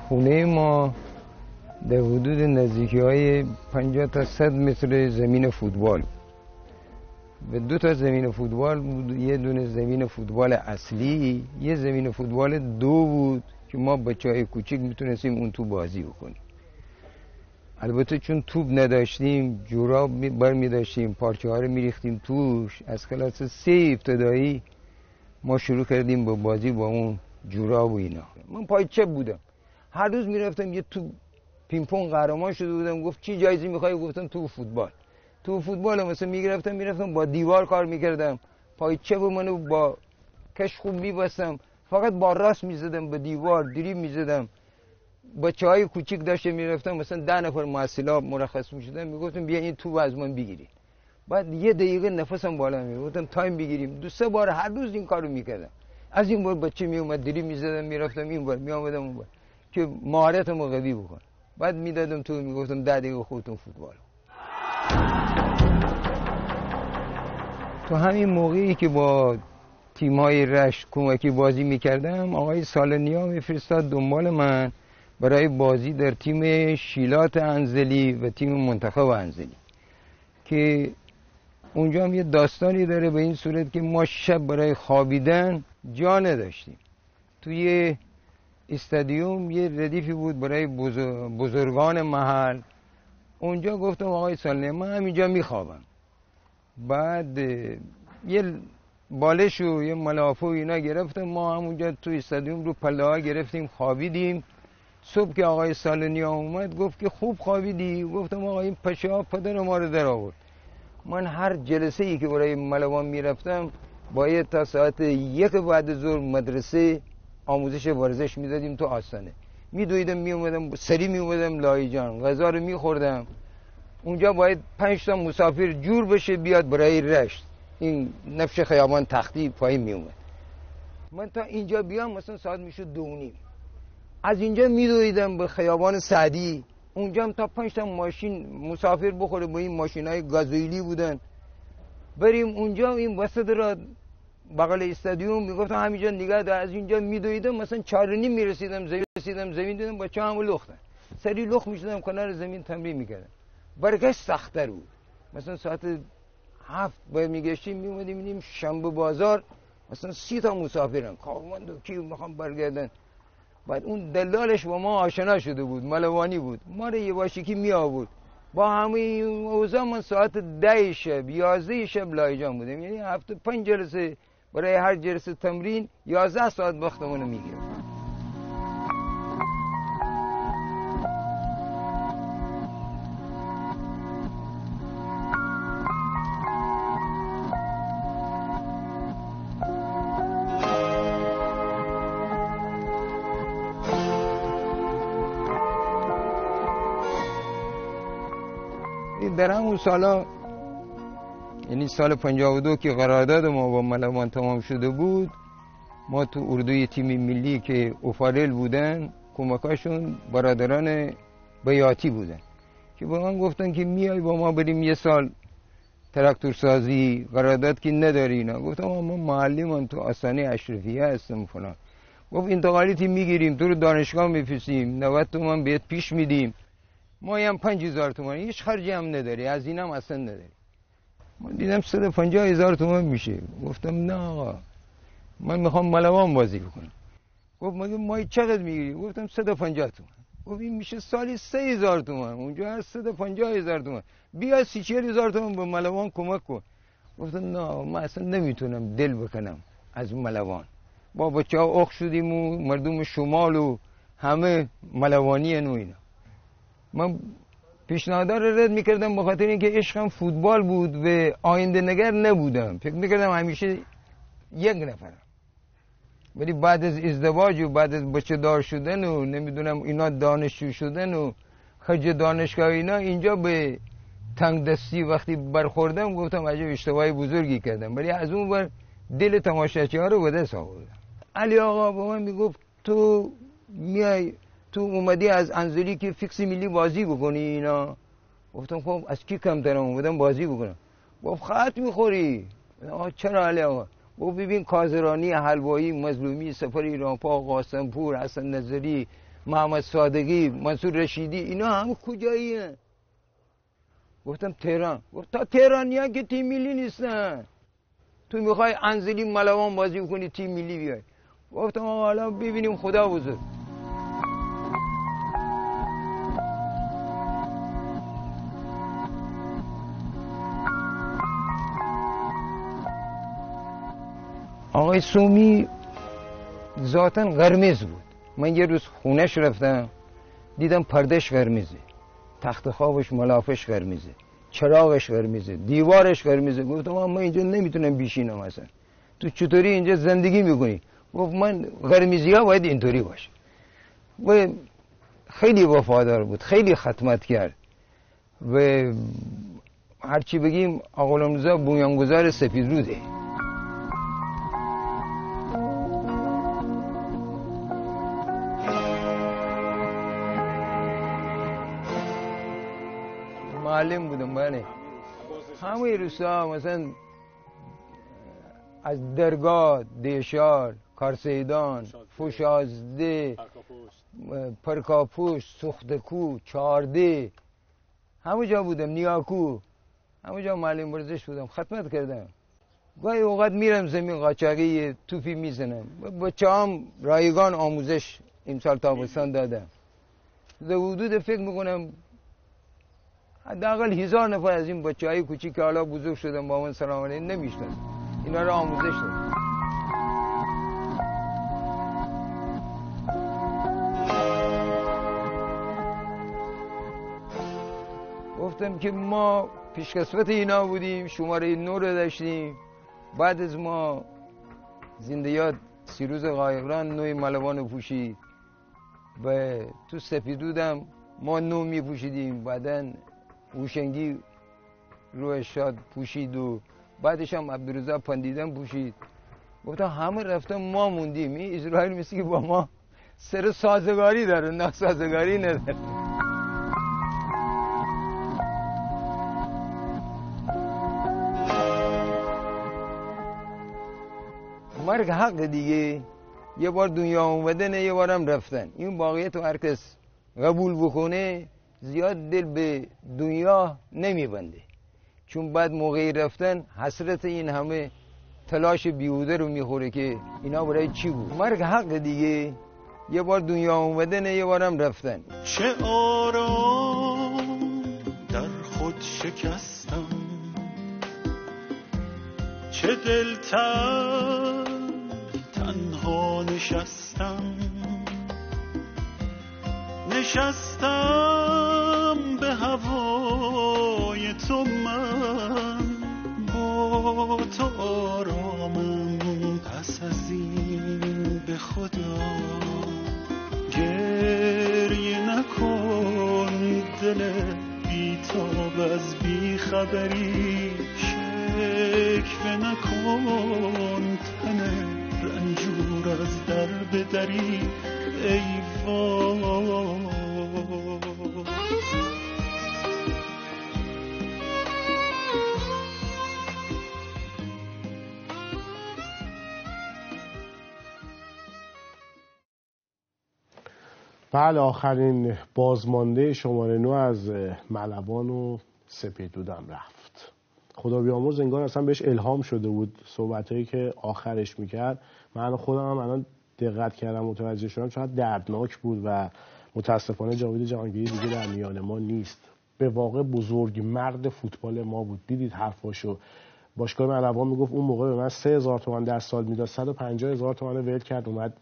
خونه ما در حدود نزدیکی های 50 تا 100 متر زمین فوتبال و 2 تا زمین فوتبال بود. یه دونه زمین فوتبال اصلی، یه زمین فوتبال 2 بود که ما بچه‌های کوچیک میتونستیم اون تو بازی بکنیم. البته چون توپ نداشتیم جوراب برمی داشتیم، پارچه ها رو میریختیم توش. از کلاس 3 ابتدایی ما شروع کردیم با بازی با اون جوراب و اینا. من پای چپ بودم، هر روز میرفتم یه توپ پینگ پونگ قهرمان شده بودم. گفت چی جایزه میخوای؟ گفتم تو فوتبال. تو فوتبال مثلا میرفتم با دیوار کار میکردم، پای چپ منو با کش خوب میبستم، فقط با راست میزدم به دیوار، دریبل میزدم. بچه‌های کوچیک داشته میرفتم، مثلا 10 نفر محصلا مرخص میشدن، میگفتم بیا این توپ از من بگیرید. بعد یه دقیقه نفسم بالا میگفتم تایم بگیریم. 2-3 بار هر روز این کارو میکردم. از این بار بچه میومد دریبل میزدم، میرفتم این بار میآمدم اون بار که مهارتمو قوی بکنم. بعد میدادم تو، میگفتم 10 دقیقه خودتون فوتبال. تو همین موقعی که با تیم‌های رشت کمکی بازی میکردم، آقای سالنیا میفرستاد دنبال من برای بازی در تیم شیلات انزلی و تیم منتخب انزلی، که اونجا هم یه داستانی داره به این صورت که ما شب برای خوابیدن جا نداشتیم. توی استادیوم یه ردیفی بود برای بزرگان محل. اونجا گفتم آقای سالنیا من همینجا میخوابم. بعد یه بالش و یه ملافه و اینا گرفتم، ما همونجا تو استادیوم رو پله ها گرفتیم خوابیدیم. صبح که آقای سالنیا اومد گفت که خوب خوابیدی؟ گفتم آقا این پشه ها پدر ما رو در آورد. من هر جلسه ای که برای ملوان میرفتم باید تا ساعت 1 بعد ظهر مدرسه آموزش ورزش میدادیم تو آستانه. میدویدم میومدم سری میومدم لایجان، غذا رو میخوردم. اونجا باید 5 تا مسافر جور بشه بیاد برای رشت، این نفش خیابان تختی پایین میومد. من تا اینجا بیام مثلا ساعت میشد 2:30. از اینجا میدویدم به خیابان سعدی، اونجا هم تا 5 تا ماشین مسافر بخوره با این ماشینای گازوئیلی بودن. بریم اونجا این وسط را بغل استادیوم میگفتم همینجا نگاه دار. از اینجا میدویدم مثلا 4:30 میرسیدم زمین دیدم بچه همو لختن، سری لخت میشدم کنار زمین تمرین میکردم. برگشت سخت‌تر بود. مثلا ساعت 7 باید میگشتیم میومدیم میدیم شنبه بازار مثلا 30 تا مسافرن کارمند و کی میخوام برگردن. بعد اون دلالش با ما آشنا شده بود، ملوانی بود، ما رو یه باشیکی می آورد. با همه اوضاع من ساعت 10 شب 11 شب لایجان بودم، یعنی هفته 5 جلسه برای هر جلسه تمرین 11 ساعت وقتمونو میگیره. در همون سالا، یعنی سال 52 که قرارداد ما با ملوان تمام شده بود، ما تو اردوی تیم ملی که اوفارل بودن کمکاشون برادران بیاتی بودن که با من گفتن که میای با ما بریم یه سال تراکتور سازی، قرارداد که نداری اینا. گفتم ما معلمان تو آستانه اشرفیه هستم فلان. گفت انتقالیتی میگیریم، تو رو دانشگاه میفرستیم، 90 تومن بهت پیش میدیم، ما هم 5000 تومان، هیچ خرجی هم نداری، از اینم اصلا نداری. من دیدم 150,000 تومان میشه. گفتم نه آقا من میخوام ملوان بازی بکنم. گفت مگه مایی چقدر میگیری؟ گفتم 150 تومان. گفت این میشه سالی 3000 تومان، اونجا هست 150,000 تومان، بیا 30-40,000 تومان به ملوان کمک کن. گفتم نه من اصلا نمیتونم دل بکنم از ملوان. با بچه ها اخ شدیم و مردم شمال و همه ملوانی و اینا. من پیشنهادها رو رد میکردم به خاطر اینکه عشقم فوتبال بود و آینده نگر نبودم. فکر میکردم همیشه یک نفرم. ولی بعد از ازدواج و بعد از بچه دار شدن و نمیدونم اینا دانشجو شدن و خرج دانشگاه اینا، اینجا به تنگ دستی وقتی برخوردم گفتم عجب اشتباهی بزرگی کردم. ولی از اون ور دل تماشاچی ها رو به دست آوردم. علی آقا با من میگفت تو میای تو اومدی از انزلی که فیکس ملی بازی بکنی اینا. گفتم خب از کی کمترم اومدم بازی بکنم. گفت خط میخوری. چرا علی آقا؟ گفت ببین کازرانی، حلوایی، مظلومی، سفر ایرانپا، قاسمپور، حسن نظری، محمد صادقی، منصور رشیدی، اینا همه کجاییه؟ گفتم تهران. گفت تا تهرانی‌ها که تیم ملی نیستن، تو میخوای انزلی ملوان بازی بکنی تیم ملی بیای. گفتم آقا حالا ببینیم خدا بزرگ. آقای سومی ذاتاً قرمز بود. من یه روز خونش رفتم دیدم پردهش قرمزه، تخت خوابش ملافش قرمزه، چراغش قرمزه، دیوارش قرمزه. گفتم من اینجا نمیتونم بیشینم اصلا. تو چطوری اینجا زندگی میکنی؟ گفت من قرمزی ها باید اینطوری باشه. و خیلی وفادار بود، خیلی خدمت کرد و هرچی بگیم آقا غلامرضا بنیانگذار سپیدروده. معلم بودم بله. همه روستا مثلا از درگاه، دیشار، کارسیدان، فوشازده، پرکاپوش، سختکو، چارده، همه جا بودم، نیاکو، همه جا معلم ورزش بودم، خدمت کردم. گاهی اوقات میرم زمین قاچاقی توپی میزنم. بچه هم رایگان آموزش امسال تابستان دادم. در حدود فکر میکنم حداقل 1000 نفر از این بچه‌های کوچیک که حالا بزرگ شدن با من سلام علیکم نمیشناسن، اینا رو آموزش دادم. گفتم که ما پیشکسوت اینا بودیم، شماره 9 رو داشتیم. بعد از ما زندیات سیروز قایقران 9 ملوان پوشید و تو سپیدودم ما 9 میپوشیدیم. بعدن هوشنگی روی شاد پوشید و بعدش هم عبدالرضا پندیدن پوشید. گفتم همه رفتم ما موندیم. این اسرائیل مثل که با ما سر سازگاری داره، نه سازگاری نداره. مرگ حق دیگه، یه بار دنیا اومدن یه بارم رفتن. این واقعیت رو هر کس قبول بکنه زیاد دل به دنیا نمیبنده، چون بعد موقعی رفتن حسرت این همه تلاش بیهوده رو میخوره که اینا برای چی بود. مرگ حق دیگه، یه بار دنیا اومدن یه بارم رفتن. چه آرام در خود شکستم، چه دلتنگ تنها نشستم به هوای تو، من با تو آرامم. پس از این به خدا گریه نکن، دل بیتاب از بیخبری شکوه نکن، تن رنجور از در بدری ای وای. بله، آخرین بازمانده شماره 9 از ملوان و سپیدودم رفت. خدا بیامرز انگار اصلا بهش الهام شده بود صحبتایی که آخرش میکرد. من خودم هم الان دقت کردم متوجه شدم چقدر دردناک بود و متاسفانه جاوید جهانگیری دیگه در میان ما نیست. به واقع بزرگ مرد فوتبال ما بود. دیدید حرفاشو. باشگاه ملوان میگفت اون موقع به من 3000 تومان در سال میداد، 150,000 تومان ول کرد اومد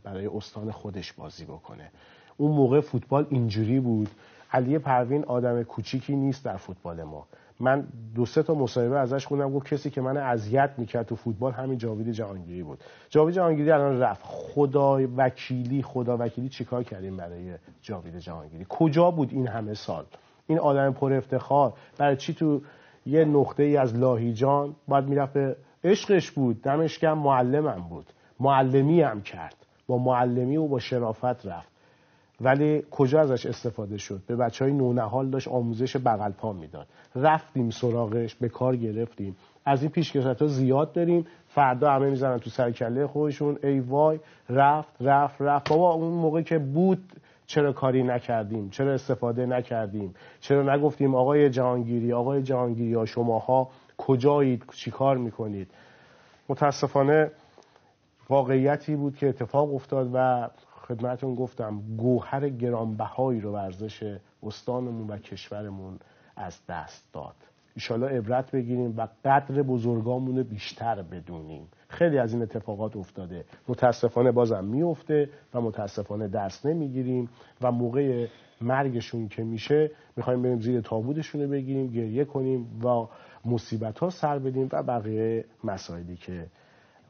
برای استان خودش بازی بکنه. اون موقع فوتبال اینجوری بود. علی پروین آدم کوچیکی نیست در فوتبال ما. من 2-3 تا مصاحبه ازش خوندم، گفت کسی که من اذیت میکرد تو فوتبال همین جاوید جهانگیری بود. جاوید جهانگیری الان رفت. خدا وکیلی چیکار کردیم برای جاوید جهانگیری؟ کجا بود این همه سال؟ این آدم پر افتخار برای چی تو یه نقطه ای از لاهیجان باید میرفت؟ عشقش بود، دمش گرم، معلمم بود، معلمی هم کرد، با معلمی و با شرافت رفت. ولی کجا ازش استفاده شد؟ به بچهای نونهال داشت آموزش بغل پا میداد. رفتیم سراغش، به کار گرفتیم. از این پیشکسوت‌ها زیاد داریم. فردا همه میزنن تو سر کله خودشون ای وای رفت. بابا اون موقع که بود چرا کاری نکردیم، چرا استفاده نکردیم، چرا نگفتیم آقای جهانگیری ها شماها کجایید، چی کار میکنید. متاسفانه واقعیتی بود که اتفاق افتاد و خدمتون گفتم گوهر گرانبهایی رو ورزش استانمون و کشورمون از دست داد. انشالله عبرت بگیریم و قدر بزرگامون رو بیشتر بدونیم. خیلی از این اتفاقات افتاده، متاسفانه بازم میفته و متاسفانه درس نمیگیریم و موقع مرگشون که میشه میخوایم بریم زیر تابوتشون رو بگیریم، گریه کنیم و مصیبت ها سر بدیم و بقیه مسائلی که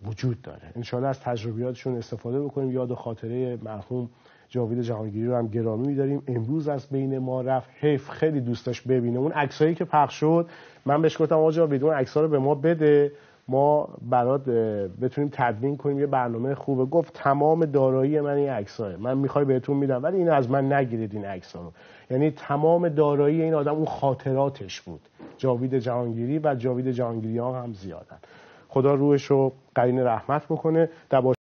وجود داره. انشالله از تجربیاتشون استفاده بکنیم. یاد و خاطره مرحوم جاوید جهانگیری رو هم گرامی می‌داریم. امروز از بین ما رفت، حیف، خیلی دوست داشت ببینه اون عکسایی که پخش شد. من بهش گفتم آقا جاوید اون عکس‌ها رو به ما بده، ما برات بتونیم تدوین کنیم یه برنامه خوبه. گفت تمام دارایی من این عکس‌ها، من می‌خوای بهتون میدم ولی اینو از من نگیرید این عکس‌ها رو. یعنی تمام دارایی این آدم اون خاطراتش بود. جاوید جهانگیری و جاوید جهانگیری‌ها هم زیادن. خدا روحش رو قرین رحمت بکنه.